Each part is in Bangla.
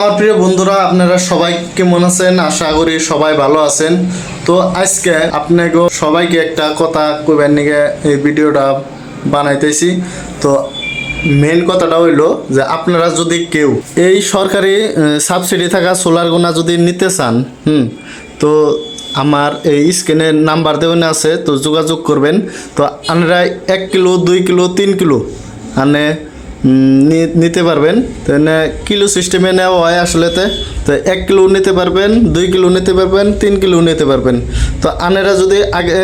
আমার প্রিয় বন্ধুরা, আপনারা সবাই কেমন আছেন? আশা করি সবাই ভালো আছেন। তো আজকে আপনাকে সবাইকে একটা কথা কইবার নিগে এই ভিডিওটা বানাইতেছি। তো মেন কথাটা হইলো যে আপনারা যদি কেউ এই সরকারি সাবসিডি থাকা সোলার গোনা যদি নিতে চান, তো আমার এই স্ক্রিনের নাম্বার দেওয়া আছে, তো যোগাযোগ করবেন। তো আপনারা 1 কিলো 2 কিলো 3 কিলো মানে নিতে পারবেন। তো কিলো সিস্টেমে নেওয়া হয় আসলেতে। তো 1 কিলো নিতে পারবেন, 2 কিলো নিতে পারবেন, 3 কিলো নিতে পারবেন। তো আপনারা যদি আগে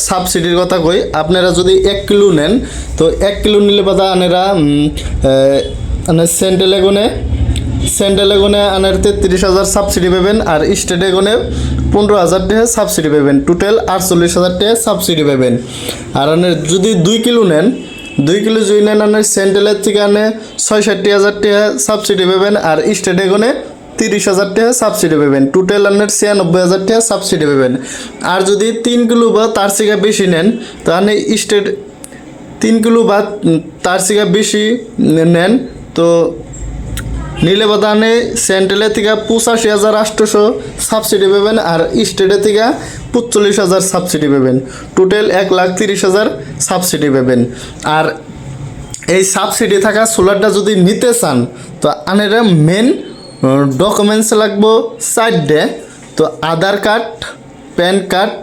সাবসিডির কথা কই, আপনারা যদি 1 কিলো নেন, তো 1 কিলো নিলে বাদা আপনারা সেন্ট্রাল এগোনে আনার 33,000 সাবসিডি পাবেন, আর স্টেট এগোনে 15,000 টাকা সাবসিডি পাবেন। টোটাল 48,000 টাকা সাবসিডি পাবেন। আর যদি 2 কিলো নেন, 2 কিলো যদি নেন আনার সেন্ট্রালের থেকে আনে 66,000 টাকা সাবসিডি পাবেন, আর স্টেট এগোনে 30,000 টাকা সাবসিডি পাবেন। টোটাল আনার 96,000 টাকা সাবসিডি পাবেন। আর যদি 3 কিলো বা তার থেকে বেশি নেন, তাহলে স্টেট 3 কিলো বা তার থেকে বেশি নেন, তো নিলে বাদানে সেন্ট্রালের থেকে 85,800 সাবসিডি পাবেন, আর স্টেটের থেকে 45,000 সাবসিডি পাবেন। টোটাল 1,30,000 সাবসিডি পাবেন। আর এই সাবসিডি থাকা সোলারটা যদি নিতে চান, তো আনেরা মেন ডকুমেন্টস লাগবো 4টে। তো আধার কার্ড, প্যান কার্ড,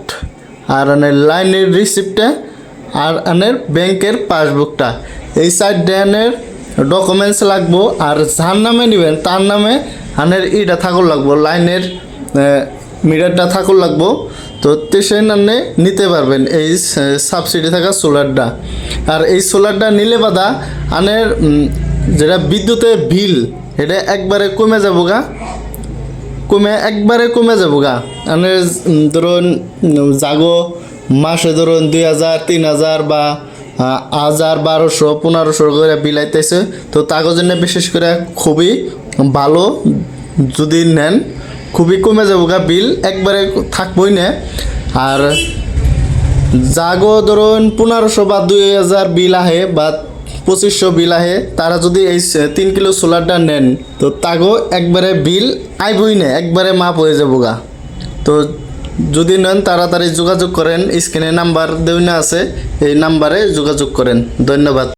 আর লাইনের রিসিপ্টটা, আর আনের ব্যাংকের পাসবুকটা, এই 4টে ডকুমেন্টস লাগবো। আর যার নামে নেবেন তার নামে আনের ইটা থাকুর লাগবো, লাইনের মিটারটা থাকুর লাগবো। তো তেসে নামে নিতে পারবেন এই সাবসিডি থাকা সোলারটা। আর এই সোলারটা নিলে বাদা আনের যেটা বিদ্যুতের বিল, এটা একবারে কমে যাবো গা, একবারে কমে যাবো গা। আনের ধরুন জাগো মাসে ধরুন 2,000 3,000 বা 1,000 1200 1500 করে বিলাইতেছে। তো তার জন্য বিশেষ করে খুবই ভালো, যদি নেন খুবই কমে যাবো গা, বিল একবারে থাকবই না। আর জাগো ধরুন 1500 বা 2,000 বিল আহে বা 2500 বিল আহে, তারা যদি এই 3 কিলো সোলারটা নেন, তো তাগো একবারে বিল আইবই না, একবারে মাপ হয়ে যাবো গা। তো যদি নেন তাড়াতাড়ি যোগাযোগ করেন, স্ক্রিনে নাম্বার দেওয়া আছে, এই নাম্বারে যোগাযোগ করেন। ধন্যবাদ।